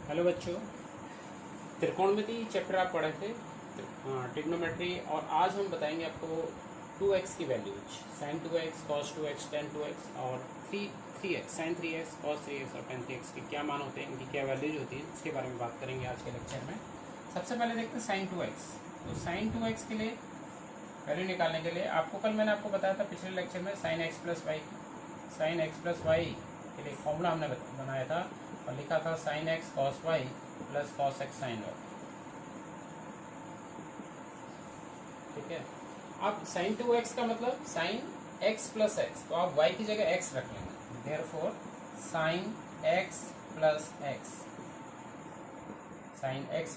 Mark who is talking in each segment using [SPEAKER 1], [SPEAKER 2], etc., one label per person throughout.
[SPEAKER 1] Hello बच्चों, त्रिकोणमिति chapter आप पढ़े थे, ट्रिग्नोमेट्री। और आज हम बताएंगे आपको 2x की values, sin 2x, cos 2x, tan 2x और 3x, sin 3x, cos 3x और tan 3x के क्या मान होते हैं, इनकी क्या वैल्यूज होती हैं, इसके बारे में बात करेंगे आज के लेक्चर में। सबसे पहले देखते हैं sin 2x। तो sin 2x के लिए वैल्यू निकालने के लिए आपको कल मैंने आपको बताया था पिछले लेक्चर में sin x प्लस वाई के लिए फॉर्मूला हमने बनाया था और लिखा था sin x cos y plus cos x sin y। ठीक है, अब sin 2x का मतलब sin x प्लस x, तो आप y की जगह x रख लेंगे। Therefore sin x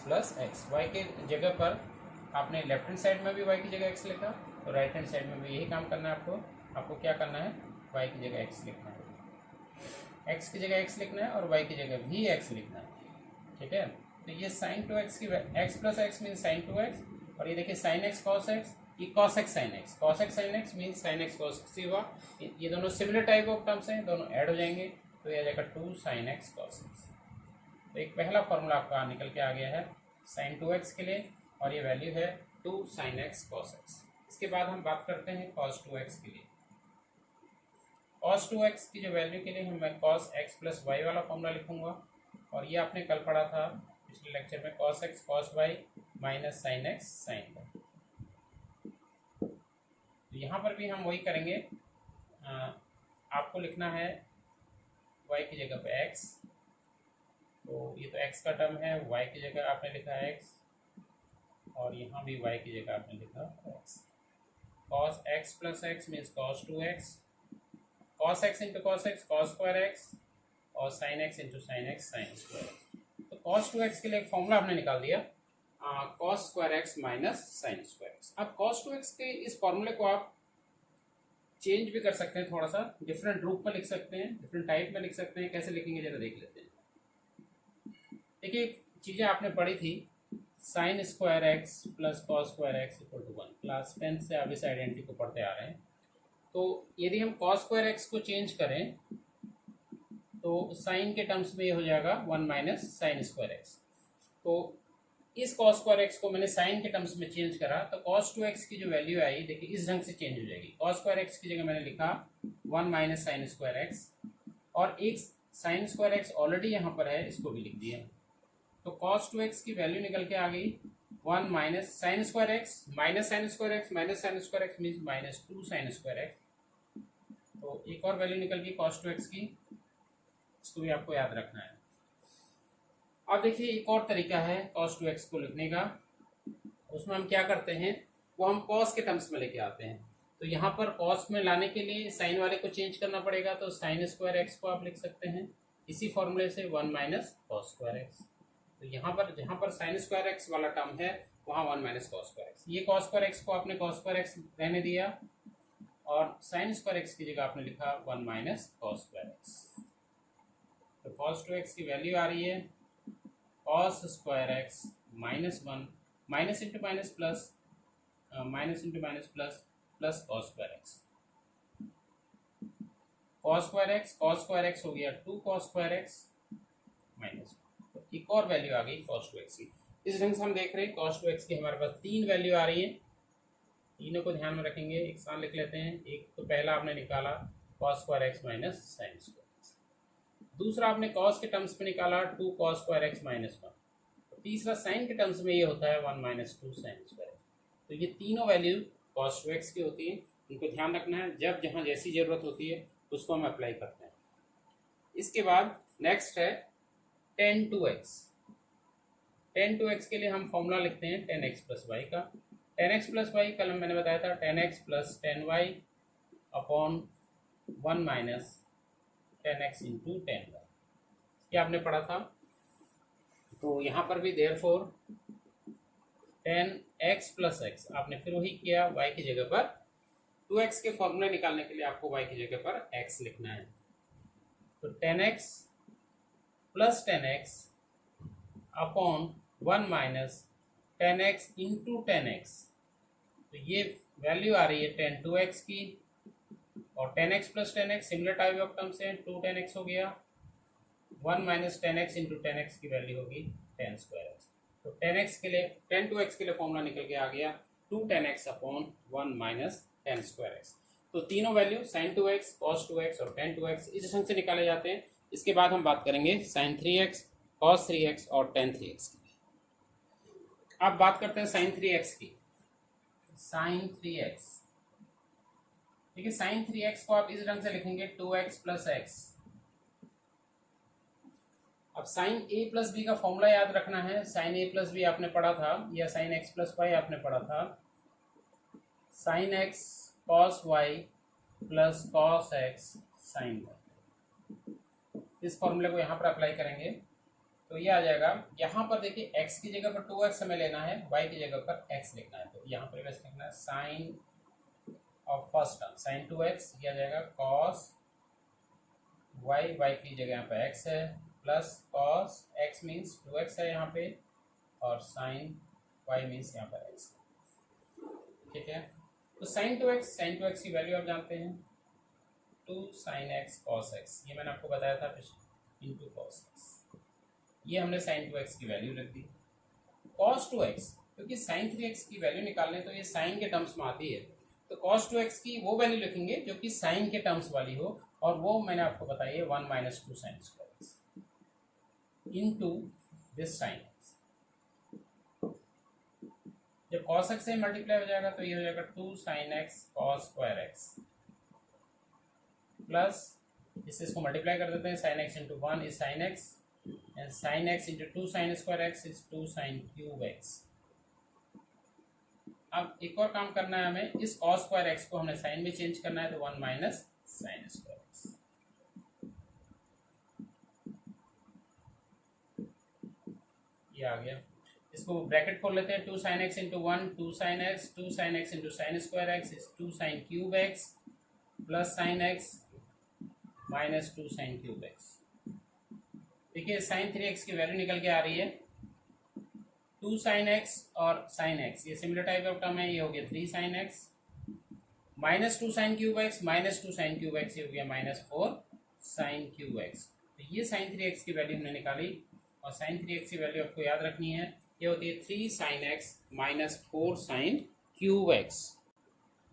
[SPEAKER 1] plus x y के जगह पर आपने लेफ्ट हैंड साइड में भी y की जगह x लिखा, तो राइट हैंड साइड में भी यही काम करना है आपको क्या करना है, y की जगह x लिखना है, x की जगह x लिखना है और y की जगह भी x लिखना है। ठीक है, तो ये sin 2x की x plus x mean sin 2x, और ये देखिए sin x cos x, ये cos x sin x mean sin x cos x हुआ। ये दोनों सिमिलर टाइप ऑफ टर्म्स हैं, दोनों ऐड हो जाएंगे तो ये आ जाएगा 2 sin x cos x। तो एक पहला फॉर्मूला आपका निकल के आ गया है sin 2x के लिए, और ये वैल्यू है 2 sin x cos x। इसके बाद हम बात करते हैं cos 2x के लिए। cos 2x की जो वैल्यू के लिए मैं cos x प्लस वाई वाला फॉर्मूला लिखूंगा, और ये आपने कल पढ़ा था पिछले लेक्चर में cos x cos y minus sin x sin y। तो यहाँ पर भी हम वही करेंगे, आपको लिखना है y की जगह पे x, तो ये तो x का टर्म है, y की जगह आपने लिखा x, और यहाँ भी y की जगह आपने लिखा x। cos x plus x means cos 2x, cos x into cos x cos square x, और sin x into sin x sin square. तो cos 2x के लिए एक फॉर्मूला आपने निकाल दिया, cos square x minus sin square x। अब cos 2x के इस फॉर्मूले को आप चेंज भी कर सकते हैं, थोड़ा सा डिफरेंट रूप में लिख सकते हैं, डिफरेंट टाइप में लिख सकते हैं। कैसे लिखेंगे जरा देख लेते हैं। देखिए, चीज़ें आपने पढ़ी थी, sin square x plus cos square x equal to 1। Class 10 से आप इस आइडेंटिटी को पढ़ते आ रहे हैं। तो यदि हम cos स्क्वायर x को चेंज करें तो साइन के टर्म्स में ये हो जाएगा 1 माइनस साइन स्क्वायर एक्स। तो इस cos स्क्वायर एक्स को मैंने साइन के टर्म्स में चेंज करा, तो cos 2x की जो वैल्यू आई देखिए इस ढंग से चेंज हो जाएगी। cos स्क्वायर एक्स की जगह मैंने लिखा 1 माइनस साइन स्क्वायर एक्स, और एक साइन स्क्वायर एक्स ऑलरेडी यहाँ पर है, इसको भी लिख दिया। तो cos 2x की वैल्यू निकल के आ गई 1 minus sine square x minus sine square x minus sine square x means minus 2 sine square x. तो एक और वैल्यू निकल गई cos 2x की, इसको भी आपको याद रखना है। अब देखिए, एक और तरीका है cos 2x को लिखने का, उसमें हम क्या करते हैं, वो हम cos के टर्म्स में लेके आते हैं। तो यहाँ पर cos में लाने के लिए साइन वाले को चेंज करना पड़ेगा, तो साइन स्क्वायर एक्स को आप लिख सकते हैं इसी फॉर्मूले से 1 माइनस कॉस स्क्वायर एक्स। तो यहाँ पर जहाँ पर साइन स्क्वायर एक्स वाला टर्म है वहाँ 1 माइनस कॉस स्क्वायर एक्स। ये cos स्क्वायर एक्स को आपने cos स्क्वायर एक्स रहने दिया, और साइन स्क्वायर एक्स की जगह आपने लिखा 1 माइनस कॉस स्क्वायर एक्स। तो cos 2x की वैल्यू आ रही है cos square x minus 1 minus into minus plus minus into minus plus plus cos square x. cos square x हो गया 2 cos स्क्वायर एक्स माइनस। तो एक और वैल्यू आ गई cos 2x की। इस ढंग से हम देख रहे हैं cos 2x की हमारे पास 3 वैल्यू आ रही है। तीनों को ध्यान में रखेंगे, एक साथ लिख लेते हैं। एक तो पहला आपने निकाला cos square x minus sine square x, दूसरा आपने cos के टर्म्स में निकाला 2 cos स्क्वायर एक्स माइनस 1, तीसरा साइन के टर्म्स में ये होता है 1 माइनस 2 साइन स्क्वायर एक्स। तो ये तीनों वैल्यू cos 2x की होती है, इनको ध्यान रखना है। जब जहाँ जैसी ज़रूरत होती है उसको हम अप्लाई करते हैं। इसके बाद नेक्स्ट है tan 2x। tan 2x के लिए हम फॉर्मूला लिखते हैं tan x प्लस वाई का। tan x प्लस वाई कल मैंने बताया था tan x plus tan y upon 1 minus tan x into tan y, ये आपने पढ़ा था। तो यहाँ पर भी therefore tan x plus x आपने फिर वही किया, y की जगह पर 2x के फॉर्मूले निकालने के लिए आपको y की जगह पर x लिखना है। तो tan x plus tan x upon 1 minus tan x into tan x, तो ये वैल्यू आ रही है tan 2x की, और tan x plus tan x similar type of terms हैं, 2 tan x हो गया 1 माइनस 10x इंटू 10x की वैल्यू होगी 10 स्क्वायर एक्स। तो 10x के लिए 10 के लिए फॉर्मूला निकल के आ गया 2 10x upon 1 minus 10 square x. तो तीनों value sin 2x, cos 2x और tan 2x इस ढंग से निकाले जाते हैं। इसके बाद हम बात करेंगे sin 3x, cos 3x और tan 3x की। अब बात करते हैं sin 3x की। sin 3x, ठीक है, sin 3x को आप इस ढंग से लिखेंगे 2x प्लस एक्स। अब sin a प्लस बी का फॉर्मूला याद रखना है। sin a प्लस बी आपने पढ़ा था, या sin x प्लस वाई आपने पढ़ा था। sin x cos y plus cos x sin y। इस फॉर्मूले को यहाँ पर अप्लाई करेंगे तो ये आ जाएगा। यहाँ पर देखिए x की जगह पर 2x हमें लेना है, y की जगह पर x लिखना है। तो यहाँ पर वैसे लिखना है sine of first term sin 2x, ये आ जाएगा cos y, y की जगह यहाँ पर x है, plus cos x means 2x है यहाँ पे, और sin y मीन्स यहाँ पर x। ठीक है, तो sin 2x की वैल्यू आप जानते हैं 2 sin x cos x, ये मैंने आपको बताया था इंटू cos x। ये हमने sin 2x की वैल्यू रख दी। cos 2x, क्योंकि sin 3x की वैल्यू निकालने तो ये sin के टर्म्स में आती है, तो cos 2x की वो वैल्यू लिखेंगे जो कि sin के टर्म्स वाली हो, और वो मैंने आपको बताई है 1 minus 2 sin square x into this sin x। जब cos x से मल्टीप्लाई हो जाएगा तो ये हो जाएगा 2 sin x cos square x, plus इसको मल्टीप्लाई कर देते हैं, sin x into 1 is sin x, and sin x into 2 sin square x is 2 sin cube x। अब एक और काम करना है हमें, इस cos स्क्वायर x को हमने sin में चेंज करना है, तो 1 माइनस sin स्क्वायर x। ये आ गया। इसको ब्रैकेट खोल लेते हैं, 2 sin x into 1 2 sin x, 2 sin x into sin square x is 2 sin cube x plus sin x minus 2 sin cube x। देखिए sin 3x की वैल्यू निकल के आ रही है 2 sin x और sin x, ये सिमिलर टाइप ऑफ टर्म है, ये हो गया 3 sin x minus 2 sin cube x minus 2 sin cube x, ये हो गया माइनस 4 sin क्यूब x। तो ये sin 3x की वैल्यू हमने निकाली, और sin 3x की वैल्यू आपको याद रखनी है, ये होती है 3 sin x minus 4 sin cube x।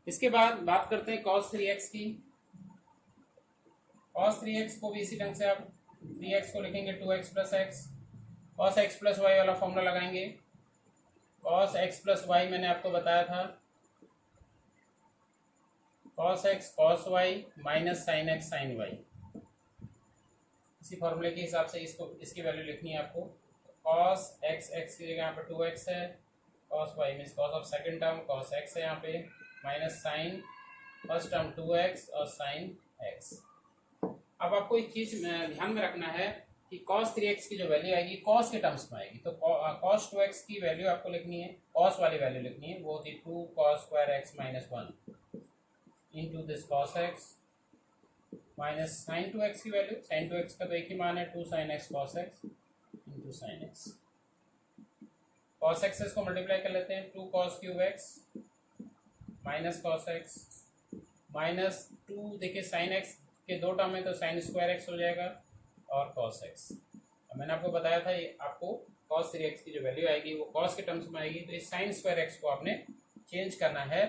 [SPEAKER 1] इसके बाद बात करते हैं cos 3x की। cos 3x को भी इसी ढंग से आप 3x को लिखेंगे 2x plus x, cos x plus y वाला फॉर्मूला लगाएंगे। cos x प्लस वाई मैंने आपको बताया था cos x cos y minus sin x sin y। इसी फॉर्मूले के हिसाब से इसको इसकी वैल्यू लिखनी है आपको। cos x x की जगह यहाँ पर 2x है, cos y means cos of second term cos x है यहाँ पे, minus sin first term 2x और sin x। अब आपको एक चीज ध्यान में रखना है कि cos 3x की जो वैल्यू आएगी cos के टर्म्स में आएगी, तो cos 2x की वैल्यू आपको लिखनी है, cos वाली वैल्यू लिखनी है, वो होती है 2 cos square x minus 1 into this cos x minus sin 2x की वैल्यू, sin 2x का तो एक ही मान है 2 sin x cos x into sin x। cos x को मल्टीप्लाई कर लेते हैं, 2 cos cube x minus cos x minus 2, देखिए sin x के दो टर्म है तो sin स्क्वायर x हो जाएगा और cos x। मैंने आपको बताया था ये आपको cos 3x की जो वैल्यू आएगी वो cos के टर्म्स में आएगी, तो इस sin स्क्वायर x को आपने चेंज करना है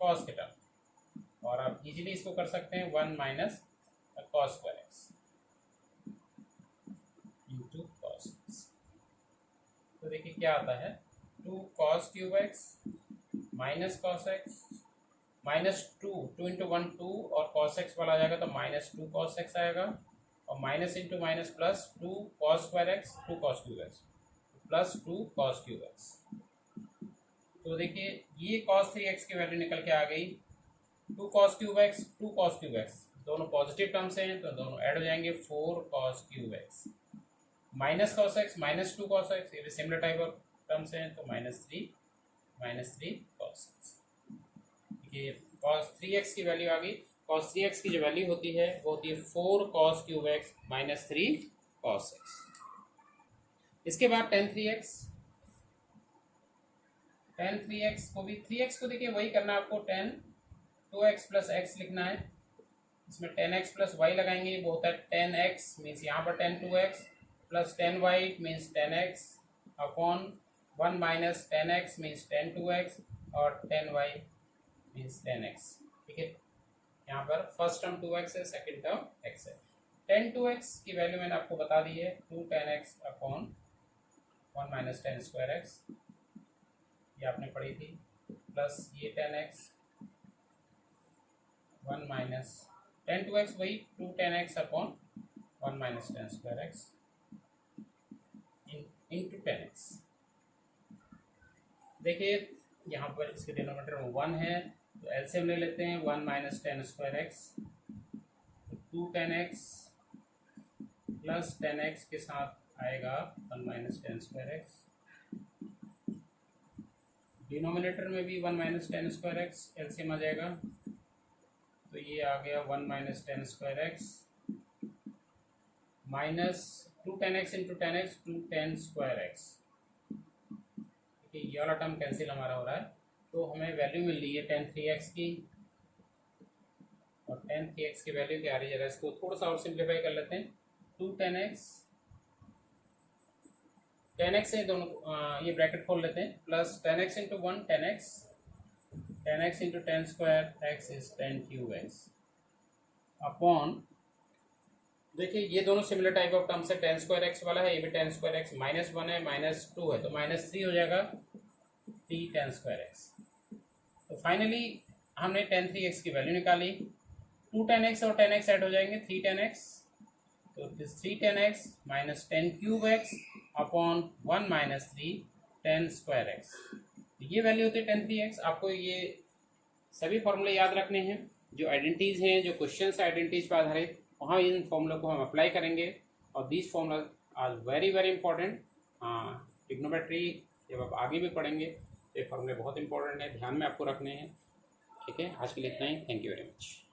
[SPEAKER 1] cos के टर्म, और आप इजीली इसको कर सकते हैं 1 minus cos square x into cos x। तो देखिए क्या आता है 2 cos cube x minus cos x minus 2 into 1 2, और cos x वाला आ जाएगा तो माइनस 2 cos x आएगा, और minus into minus plus 2 cos square x 2 cos cube x plus 2 cos cube x। तो देखिए ये cos 3x की वैल्यू निकल के आ गई 2 cos cube x 2 cos cube x, दोनों पॉजिटिव टर्म्स हैं तो दोनों ऐड हो जाएंगे 4 cos cube x minus cos x minus 2 cos x, ये भी सिमिलर टाइप ऑफ टर्म्स हैं, तो माइनस 3 cos x। ये cos 3x की वैल्यू आ गई। cos 3x की जो वैल्यू होती है वो होती है 4 cos cube x minus 3 cos x। इसके बाद tan 3x को भी 3x को देखिए वही करना है आपको, tan 2x प्लस x लिखना है इसमें 10x प्लस वाई लगाएंगे, वो होता है 10x, मीन्स यहाँ पर 10 2x plus 10y means 10x upon 1 minus 10x means 10 2x और 10y मीन्स 10x। ठीक है, यहाँ पर फर्स्ट टर्म 2x है, सेकेंड टर्म x है। 10 2x की वैल्यू मैंने आपको बता दी है 2 10x upon 1 minus 10 square x, ये आपने पढ़ी थी, प्लस ये 10x 1 माइनस 10 2x वही 2 10x upon 1 minus 10 square x into 10x। देखिए यहाँ पर इसके डिनोमिनेटर में 1 है, तो एलसीएम ले लेते हैं, 1 minus 10 square x, 2 10x plus 10x के साथ आएगा 1 माइनस 10 स्क्वायर एक्स, डिनोमिनेटर में भी 1 माइनस 10 स्क्वायर एक्स एलसीएम आ जाएगा, तो ये आ गया 1 minus 10 square x minus 2 10x into 10x 2 10 square x. ये वाला टर्म कैंसिल हमारा हो रहा है, तो हमें वैल्यू मिल रही है 10 3x की, और 10 3x की वैल्यू क्या आ रही है, इसको थोड़ा सा और सिंप्लीफाई कर लेते हैं, 2 10x से दोनों ये ब्रैकेट खोल लेते हैं, plus 10x into 1 10x into 10 square x is 10 cube x upon, देखिए ये दोनों सिमिलर टाइप ऑफ टर्म्स है, 10 स्क्वायर एक्स वाला है, ये भी 10 स्क्वायर एक्स, माइनस 1 है माइनस 2 है, तो माइनस 3 हो जाएगा 3 10 स्क्वायर एक्स। तो फाइनली हमने 10 3x की वैल्यू निकाली, 2 10x और 10x ऐड हो जाएंगे 3 10x, तो this 3 10x minus 10 cube x upon 1 minus 3 10 square x, ये वैल्यू होती है 10 3x। आपको ये सभी फॉर्मूले याद रखने हैं, जो आइडेंटिटीज हैं, जो क्वेश्चन है आइडेंटिटीज पर आधारित, वहाँ इन फॉर्मूलों को हम अप्लाई करेंगे, और these formula are very very important. Trigonometry जब आप आगे भी पढ़ेंगे तो ये फॉर्मूले बहुत इंपॉर्टेंट है, ध्यान में आपको रखने हैं। ठीक है, आज के लिए इतना ही, थैंक यू वेरी मच।